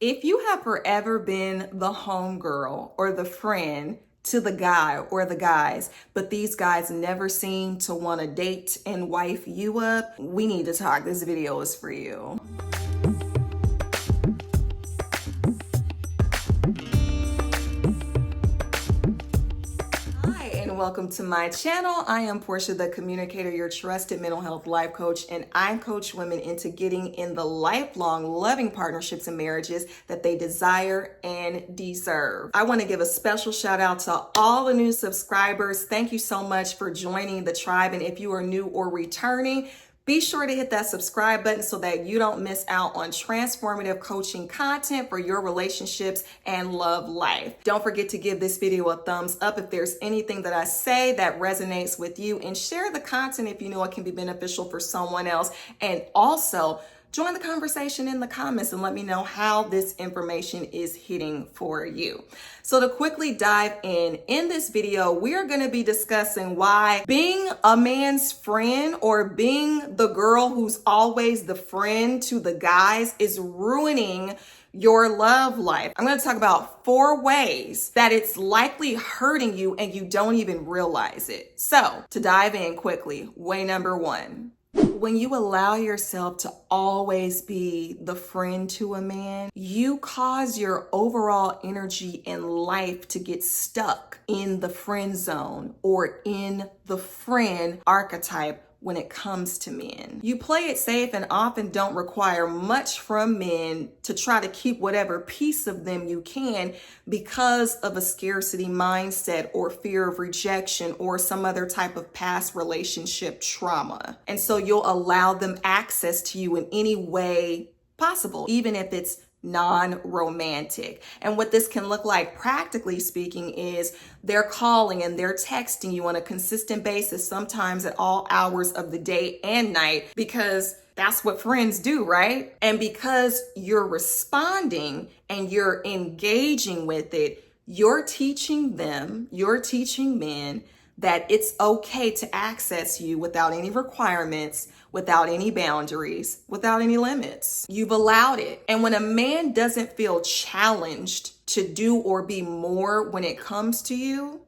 If you have forever been the homegirl or the friend to the guy or the guys, but these guys never seem to want to date and wife you up, we need to talk. This video is for you. Welcome to my channel. I am Portia, the communicator, your trusted mental health life coach, and I coach women into getting in the lifelong loving partnerships and marriages that they desire and deserve. I want to give a special shout out to all the new subscribers. Thank you so much for joining the tribe. And if you are new or returning, be sure to hit that subscribe button so that you don't miss out on transformative coaching content for your relationships and love life. Don't forget to give this video a thumbs up if there's anything that I say that resonates with you, and share the content if you know it can be beneficial for someone else. And also, join the conversation in the comments and let me know how this information is hitting for you. So to quickly dive in this video, we are going to be discussing why being a man's friend or being the girl who's always the friend to the guys is ruining your love life. I'm going to talk about 4 ways that it's likely hurting you and you don't even realize it. So to dive in quickly, way number 1. When you allow yourself to always be the friend to a man, you cause your overall energy in life to get stuck in the friend zone or in the friend archetype when it comes to men. You play it safe and often don't require much from men to try to keep whatever piece of them you can because of a scarcity mindset or fear of rejection or some other type of past relationship trauma. And so you'll allow them access to you in any way possible, even if it's non-romantic. And what this can look like, practically speaking, is they're calling and they're texting you on a consistent basis, sometimes at all hours of the day and night, because that's what friends do, right? And because you're responding and you're engaging with it, you're teaching men that it's okay to access you without any requirements, without any boundaries, without any limits. You've allowed it. And when a man doesn't feel challenged to do or be more when it comes to you,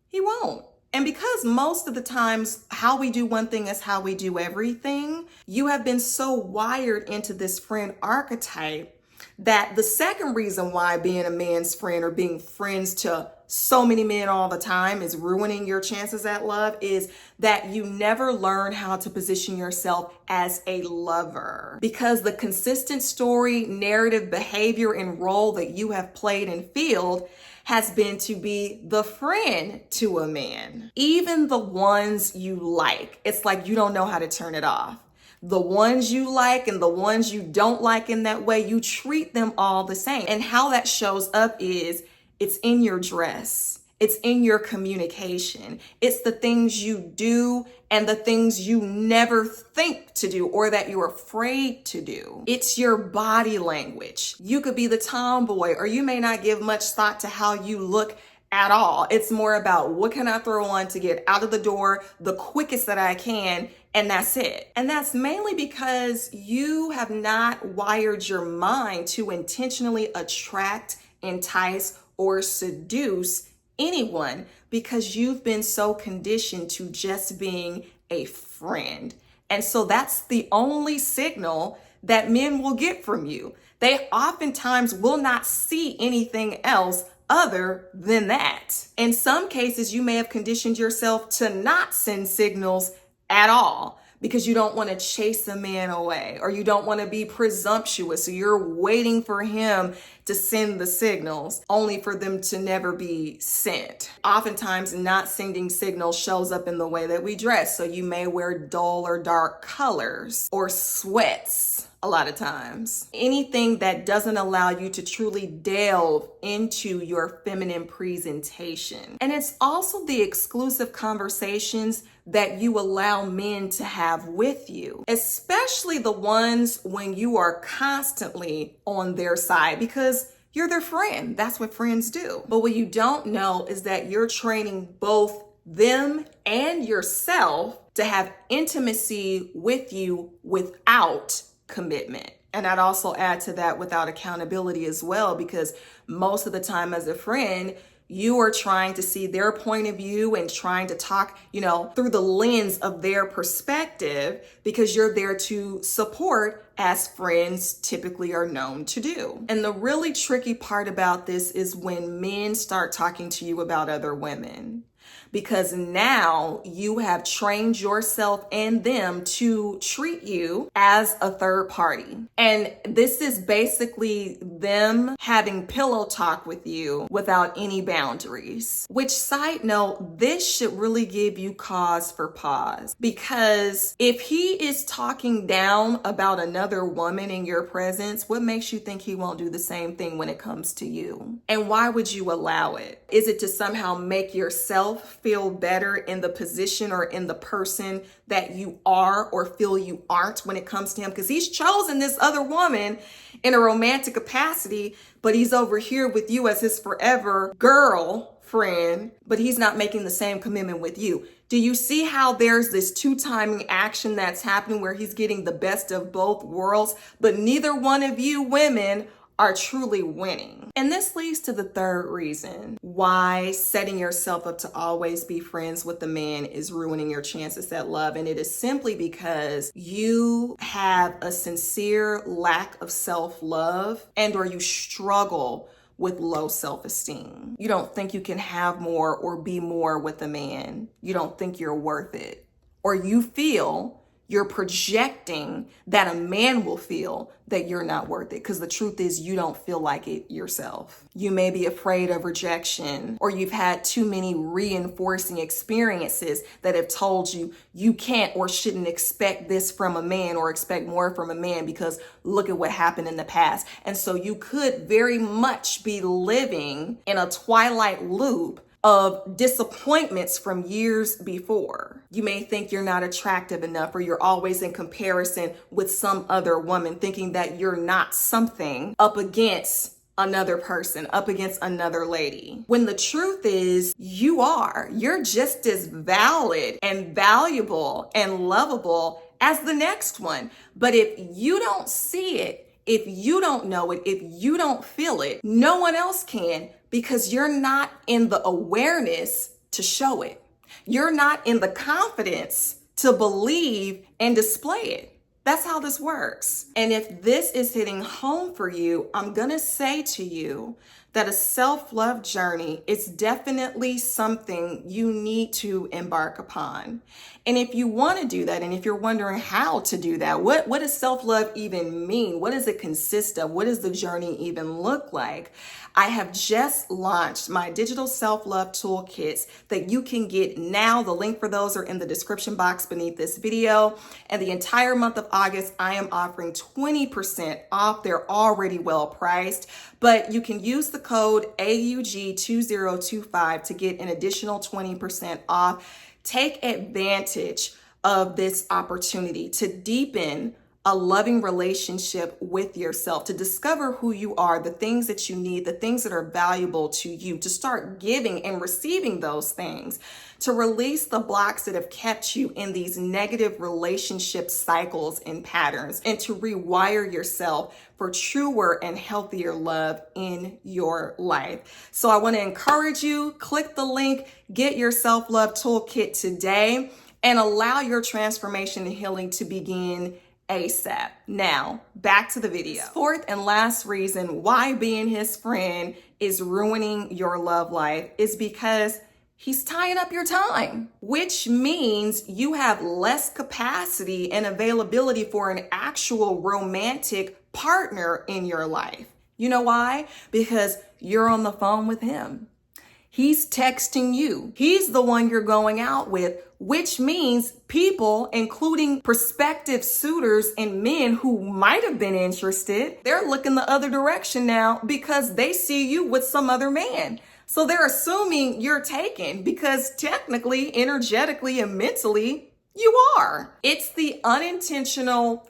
he won't. And because most of the times how we do one thing is how we do everything, you have been so wired into this friend archetype that the second reason why being a man's friend or being friends to so many men all the time is ruining your chances at love is that you never learn how to position yourself as a lover. Because the consistent story, narrative, behavior, and role that you have played and filled has been to be the friend to a man. Even the ones you like, it's like you don't know how to turn it off. The ones you like and the ones you don't like in that way, you treat them all the same. And how that shows up is it's in your dress. It's in your communication. It's the things you do and the things you never think to do or that you're afraid to do. It's your body language. You could be the tomboy, or you may not give much thought to how you look at all. It's more about what can I throw on to get out of the door the quickest that I can, and that's it. And that's mainly because you have not wired your mind to intentionally attract, entice, or seduce anyone because you've been so conditioned to just being a friend. And so that's the only signal that men will get from you. They oftentimes will not see anything else other than that. In some cases, you may have conditioned yourself to not send signals at all because you don't want to chase a man away or you don't want to be presumptuous. So you're waiting for him to send the signals only for them to never be sent. Oftentimes, not sending signals shows up in the way that we dress. So you may wear dull or dark colors or sweats. A lot of times, anything that doesn't allow you to truly delve into your feminine presentation. And it's also the exclusive conversations that you allow men to have with you, especially the ones when you are constantly on their side because you're their friend. That's what friends do. But what you don't know is that you're training both them and yourself to have intimacy with you without commitment. And I'd also add to that without accountability as well, because most of the time as a friend, you are trying to see their point of view and trying to talk, through the lens of their perspective, because you're there to support, as friends typically are known to do. And the really tricky part about this is when men start talking to you about other women, because now you have trained yourself and them to treat you as a third party. And this is basically them having pillow talk with you without any boundaries. Which, side note, this should really give you cause for pause, because if he is talking down about another woman in your presence, what makes you think he won't do the same thing when it comes to you? And why would you allow it? Is it to somehow make yourself feel better in the position or in the person that you are or feel you aren't when it comes to him? Because he's chosen this other woman in a romantic capacity, but he's over here with you as his forever girlfriend, but he's not making the same commitment with you. Do you see how there's this two-timing action that's happening where he's getting the best of both worlds, but neither one of you women are truly winning? And this leads to the third reason why setting yourself up to always be friends with the man is ruining your chances at love. And it is simply because you have a sincere lack of self-love, and or you struggle with low self-esteem. You don't think you can have more or be more with a man. You don't think you're worth it. Or you feel you're projecting that a man will feel that you're not worth it, because the truth is you don't feel like it yourself. You may be afraid of rejection, or you've had too many reinforcing experiences that have told you you can't or shouldn't expect this from a man or expect more from a man because look at what happened in the past. And so you could very much be living in a twilight loop of disappointments from years before. You may think you're not attractive enough, or you're always in comparison with some other woman, thinking that you're not something up against another person, up against another lady. When the truth is you are. You're just as valid and valuable and lovable as the next one. But if you don't see it, if you don't know it, if you don't feel it, no one else can, because you're not in the awareness to show it. You're not in the confidence to believe and display it. That's how this works. And if this is hitting home for you, I'm going to say to you that a self-love journey is definitely something you need to embark upon. And if you want to do that, and if you're wondering how to do that, what does self-love even mean? What does it consist of? What does the journey even look like? I have just launched my digital self-love toolkits that you can get now. The link for those are in the description box beneath this video. And the entire month of August, I am offering 20% off. They're already well priced, but you can use the code AUG2025 to get an additional 20% off. Take advantage of this opportunity to deepen a loving relationship with yourself, to discover who you are, the things that you need, the things that are valuable to you, to start giving and receiving those things, to release the blocks that have kept you in these negative relationship cycles and patterns, and to rewire yourself for truer and healthier love in your life. So I want to encourage you, click the link, get your self-love toolkit today, and allow your transformation and healing to begin ASAP. Now, back to the video. Fourth and last reason why being his friend is ruining your love life is because he's tying up your time, which means you have less capacity and availability for an actual romantic partner in your life. You know why? Because you're on the phone with him. He's texting you. He's the one you're going out with, which means people, including prospective suitors and men who might have been interested, they're looking the other direction now because they see you with some other man. So they're assuming you're taken because technically, energetically, and mentally, you are. It's the unintentional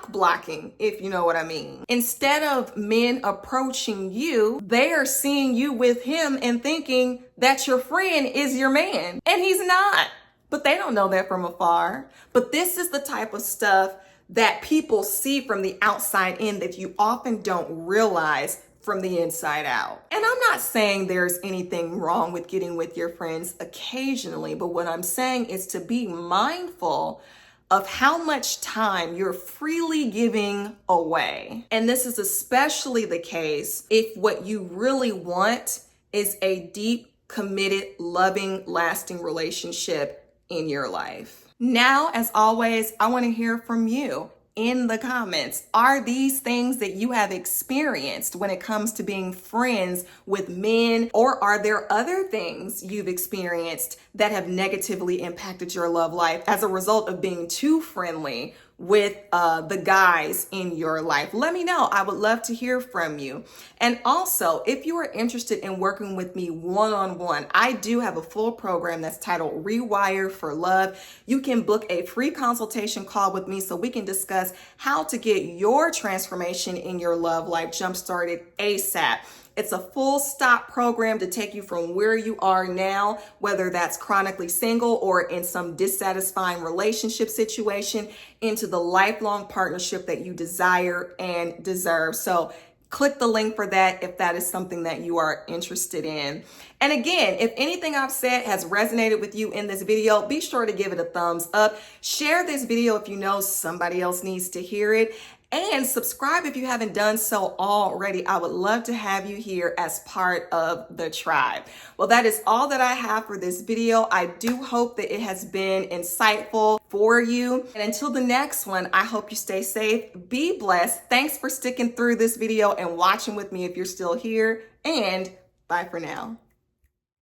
blocking, if you know what I mean. Instead of men approaching you, they are seeing you with him and thinking that your friend is your man, and he's not. But they don't know that from afar. But this is the type of stuff that people see from the outside in that you often don't realize from the inside out. And I'm not saying there's anything wrong with getting with your friends occasionally, but what I'm saying is to be mindful of how much time you're freely giving away. And this is especially the case if what you really want is a deep, committed, loving, lasting relationship in your life. Now, as always, I want to hear from you in the comments. Are these things that you have experienced when it comes to being friends with men, or are there other things you've experienced that have negatively impacted your love life as a result of being too friendly with the guys in your life? Let me know. I would love to hear from you. And also, if you are interested in working with me one-on-one, I do have a full program that's titled Rewire for Love. You can book a free consultation call with me so we can discuss how to get your transformation in your love life jump-started ASAP. It's a full stop program to take you from where you are now, whether that's chronically single or in some dissatisfying relationship situation, into the lifelong partnership that you desire and deserve. So click the link for that if that is something that you are interested in. And again, if anything I've said has resonated with you in this video, be sure to give it a thumbs up. Share this video if you know somebody else needs to hear it. And subscribe if you haven't done so already. I would love to have you here as part of the tribe. Well, that is all that I have for this video. I do hope that it has been insightful for you. And until the next one, I hope you stay safe, be blessed. Thanks for sticking through this video and watching with me if you're still here. And bye for now.